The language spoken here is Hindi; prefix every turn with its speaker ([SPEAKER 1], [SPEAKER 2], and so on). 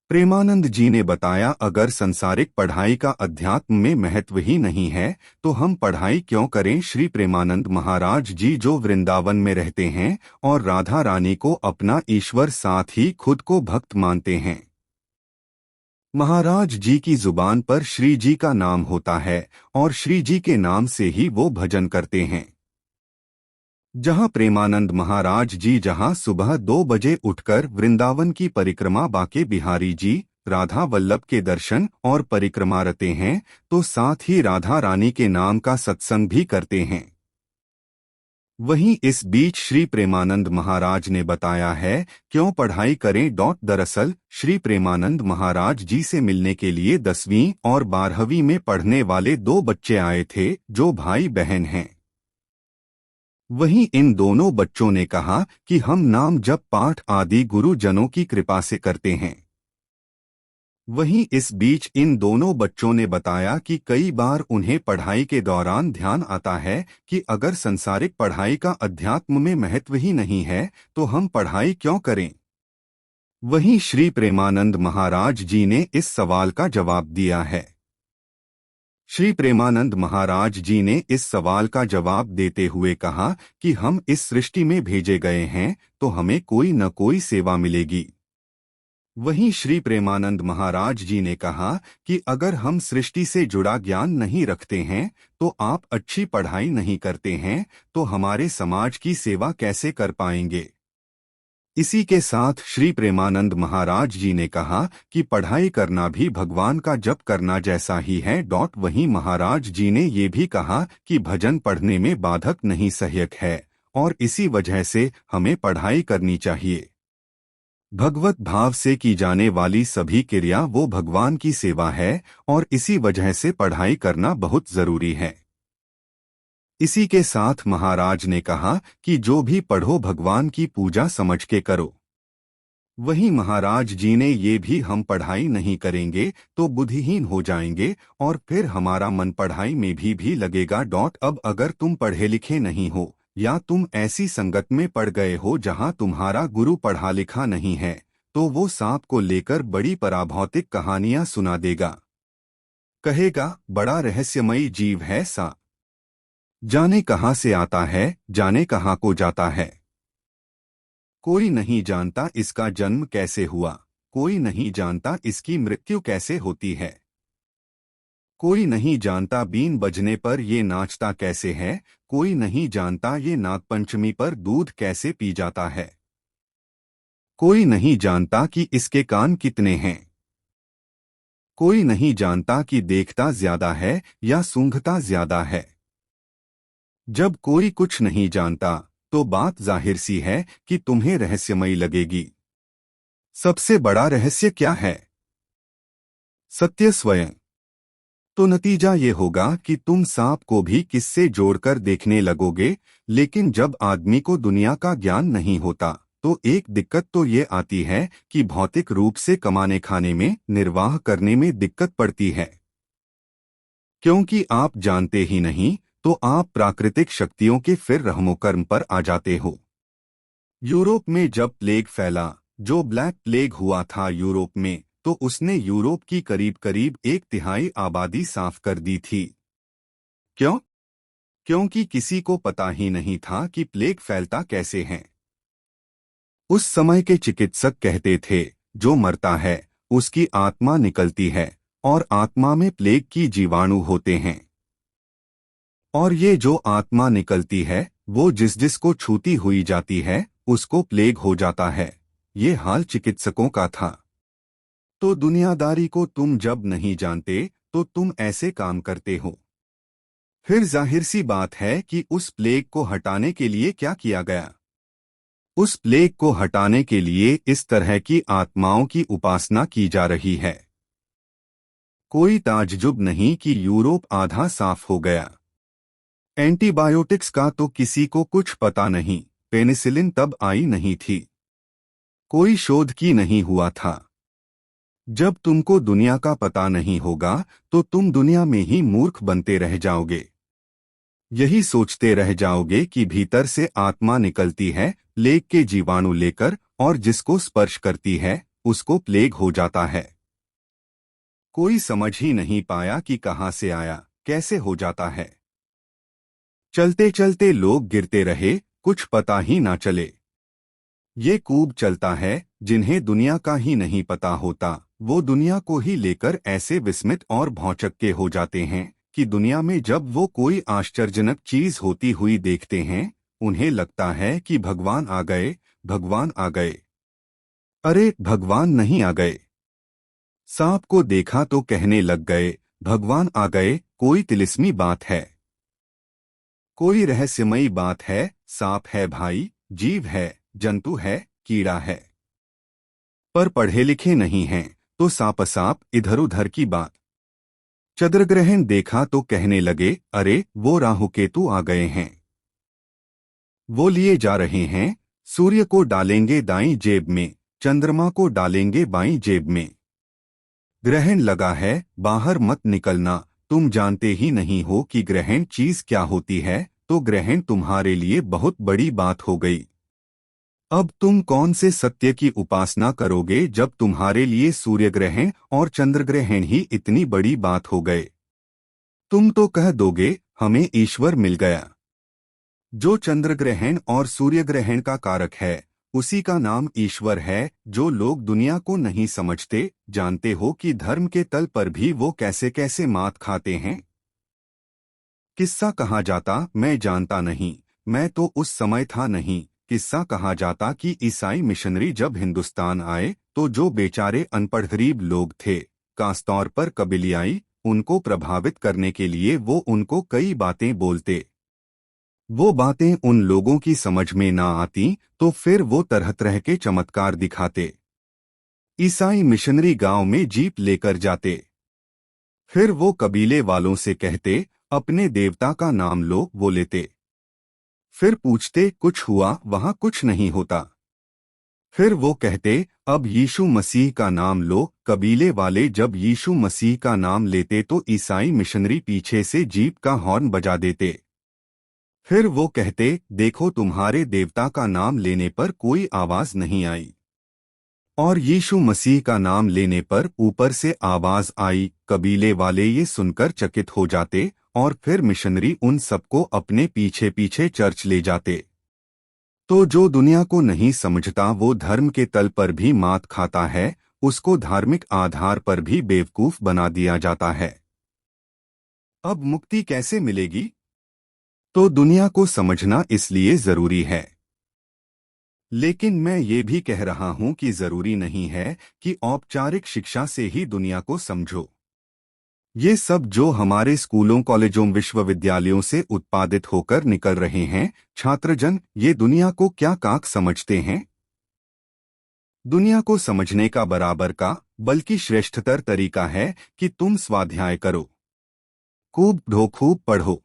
[SPEAKER 1] प्रेमानंद जी ने बताया, अगर संसारिक पढ़ाई का अध्यात्म में महत्व ही नहीं है तो हम पढ़ाई क्यों करें। श्री प्रेमानंद महाराज जी जो वृंदावन में रहते हैं और राधा रानी को अपना ईश्वर साथ ही खुद को भक्त मानते हैं। महाराज जी की जुबान पर श्री जी का नाम होता है और श्री जी के नाम से ही वो भजन करते हैं। जहां प्रेमानंद महाराज जी जहां सुबह 2 बजे उठकर वृंदावन की परिक्रमा बाके बिहारी जी राधा वल्लभ के दर्शन और परिक्रमा रते हैं, तो साथ ही राधा रानी के नाम का सत्संग भी करते हैं। वहीं इस बीच श्री प्रेमानंद महाराज ने बताया है, क्यों पढ़ाई करें। दरअसल श्री प्रेमानंद महाराज जी से मिलने के लिए 10वीं और 12वीं में पढ़ने वाले 2 बच्चे आए थे जो भाई बहन हैं। वहीं इन दोनों बच्चों ने कहा कि हम नाम जप पाठ आदि गुरुजनों की कृपा से करते हैं। वहीं इस बीच इन दोनों बच्चों ने बताया कि कई बार उन्हें पढ़ाई के दौरान ध्यान आता है कि अगर संसारिक पढ़ाई का अध्यात्म में महत्व ही नहीं है तो हम पढ़ाई क्यों करें। वहीं श्री प्रेमानंद महाराज जी ने इस सवाल का जवाब दिया है। श्री प्रेमानंद महाराज जी ने इस सवाल का जवाब देते हुए कहा कि हम इस सृष्टि में भेजे गए हैं तो हमें कोई न कोई सेवा मिलेगी। वहीं श्री प्रेमानंद महाराज जी ने कहा कि अगर हम सृष्टि से जुड़ा ज्ञान नहीं रखते हैं तो आप अच्छी पढ़ाई नहीं करते हैं तो हमारे समाज की सेवा कैसे कर पाएंगे। इसी के साथ श्री प्रेमानंद महाराज जी ने कहा कि पढ़ाई करना भी भगवान का जप करना जैसा ही है। वहीं महाराज जी ने ये भी कहा कि भजन पढ़ने में बाधक नहीं सहायक है और इसी वजह से हमें पढ़ाई करनी चाहिए। भगवत भाव से की जाने वाली सभी क्रिया वो भगवान की सेवा है और इसी वजह से पढ़ाई करना बहुत जरूरी है। इसी के साथ महाराज ने कहा कि जो भी पढ़ो भगवान की पूजा समझ के करो। वहीं महाराज जी ने ये भी, हम पढ़ाई नहीं करेंगे तो बुद्धिहीन हो जाएंगे और फिर हमारा मन पढ़ाई में भी लगेगा। अब अगर तुम पढ़े लिखे नहीं हो या तुम ऐसी संगत में पड़ गए हो जहां तुम्हारा गुरु पढ़ा लिखा नहीं है तो वो सांप को लेकर बड़ी पराभौतिक कहानियां सुना देगा। कहेगा बड़ा रहस्यमयी जीव है सांप, जाने कहां से आता है जाने कहां को जाता है। कोई नहीं जानता इसका जन्म कैसे हुआ, कोई नहीं जानता इसकी मृत्यु कैसे होती है। कोई नहीं जानता बीन बजने पर ये नाचता कैसे है, कोई नहीं जानता ये नागपंचमी पर दूध कैसे पी जाता है। कोई नहीं जानता कि इसके कान कितने हैं। कोई नहीं जानता कि देखता ज्यादा है या सूंघता ज्यादा है। जब कोई कुछ नहीं जानता तो बात जाहिर सी है कि तुम्हें रहस्यमयी लगेगी। सबसे बड़ा रहस्य क्या है? सत्य स्वयं। तो नतीजा ये होगा कि तुम सांप को भी किससे जोड़कर देखने लगोगे। लेकिन जब आदमी को दुनिया का ज्ञान नहीं होता तो एक दिक्कत तो ये आती है कि भौतिक रूप से कमाने खाने में, निर्वाह करने में दिक्कत पड़ती है। क्योंकि आप जानते ही नहीं तो आप प्राकृतिक शक्तियों के फिर रहमोकर्म पर आ जाते हो। यूरोप में जब प्लेग फैला, जो ब्लैक प्लेग हुआ था यूरोप में, तो उसने यूरोप की करीब करीब 1/3 आबादी साफ कर दी थी। क्यों? क्योंकि किसी को पता ही नहीं था कि प्लेग फैलता कैसे है। उस समय के चिकित्सक कहते थे, जो मरता है उसकी आत्मा निकलती है और आत्मा में प्लेग की जीवाणु होते हैं और ये जो आत्मा निकलती है वो जिस जिस को छूती हुई जाती है उसको प्लेग हो जाता है। ये हाल चिकित्सकों का था। तो दुनियादारी को तुम जब नहीं जानते तो तुम ऐसे काम करते हो। फिर जाहिर सी बात है कि उस प्लेग को हटाने के लिए क्या किया गया। उस प्लेग को हटाने के लिए इस तरह की आत्माओं की उपासना की जा रही है। कोई ताज्जुब नहीं कि यूरोप आधा साफ हो गया। एंटीबायोटिक्स का तो किसी को कुछ पता नहीं, पेनिसिलिन तब आई नहीं थी, कोई शोध की नहीं हुआ था। जब तुमको दुनिया का पता नहीं होगा तो तुम दुनिया में ही मूर्ख बनते रह जाओगे। यही सोचते रह जाओगे कि भीतर से आत्मा निकलती है प्लेग के जीवाणु लेकर और जिसको स्पर्श करती है उसको प्लेग हो जाता है। कोई समझ ही नहीं पाया कि कहाँ से आया, कैसे हो जाता है। चलते चलते लोग गिरते रहे, कुछ पता ही ना चले। ये खूब चलता है, जिन्हें दुनिया का ही नहीं पता होता, वो दुनिया को ही लेकर ऐसे विस्मित और भौचक्के हो जाते हैं कि दुनिया में जब वो कोई आश्चर्यजनक चीज होती हुई देखते हैं, उन्हें लगता है कि भगवान आ गए, भगवान आ गए। अरे भगवान नहीं आ गए। सांप को देखा तो कहने लग गए, भगवान आ गए, कोई तिलिस्मी बात है, कोई रहस्यमयी बात है। सांप है भाई, जीव है, जंतु है, कीड़ा है, पर पढ़े लिखे नहीं हैं, तो सांप सांप इधर उधर की बात। चंद्रग्रहण देखा तो कहने लगे, अरे वो राहु केतु आ गए हैं, वो लिए जा रहे हैं, सूर्य को डालेंगे दाईं जेब में, चंद्रमा को डालेंगे बाईं जेब में। ग्रहण लगा है, बाहर मत निकलना, तुम जानते ही नहीं हो कि ग्रहण चीज क्या होती है, तो ग्रहण तुम्हारे लिए बहुत बड़ी बात हो गई। अब तुम कौन से सत्य की उपासना करोगे जब तुम्हारे लिए सूर्य ग्रहण और चंद्र ग्रहण ही इतनी बड़ी बात हो गए। तुम तो कह दोगे, हमें ईश्वर मिल गया। जो चंद्र ग्रहण और सूर्य ग्रहण का कारक है, उसी का नाम ईश्वर है। जो लोग दुनिया को नहीं समझते, जानते हो कि धर्म के तल पर भी वो कैसे कैसे मात खाते हैं। किस्सा कहा जाता, मैं जानता नहीं, मैं तो उस समय था नहीं। किस्सा कहा जाता कि ईसाई मिशनरी जब हिंदुस्तान आए तो जो बेचारे अनपढ़ गरीब लोग थे, खासतौर पर कबीलियाई, उनको प्रभावित करने के लिए वो उनको कई बातें बोलते। वो बातें उन लोगों की समझ में ना आती तो फिर वो तरह तरह के चमत्कार दिखाते। ईसाई मिशनरी गांव में जीप लेकर जाते, फिर वो कबीले वालों से कहते, अपने देवता का नाम लो, वो लेते। फिर पूछते, कुछ हुआ? वहां कुछ नहीं होता। फिर वो कहते, अब यीशु मसीह का नाम लो। कबीले वाले जब यीशु मसीह का नाम लेते तो ईसाई मिशनरी पीछे से जीप का हॉर्न बजा देते। फिर वो कहते, देखो तुम्हारे देवता का नाम लेने पर कोई आवाज नहीं आई, और यीशु मसीह का नाम लेने पर ऊपर से आवाज आई। कबीले वाले ये सुनकर चकित हो जाते और फिर मिशनरी उन सबको अपने पीछे पीछे चर्च ले जाते। तो जो दुनिया को नहीं समझता वो धर्म के तल पर भी मात खाता है, उसको धार्मिक आधार पर भी बेवकूफ बना दिया जाता है। अब मुक्ति कैसे मिलेगी? तो दुनिया को समझना इसलिए जरूरी है। लेकिन मैं ये भी कह रहा हूं कि जरूरी नहीं है कि औपचारिक शिक्षा से ही दुनिया को समझो। ये सब जो हमारे स्कूलों, कॉलेजों, विश्वविद्यालयों से उत्पादित होकर निकल रहे हैं, छात्रजन ये दुनिया को क्या काक समझते हैं? दुनिया को समझने का बराबर का, बल्कि श्रेष्ठतर तरीका है कि तुम स्वाध्याय करो, खूब ढो, खूब पढ़ो।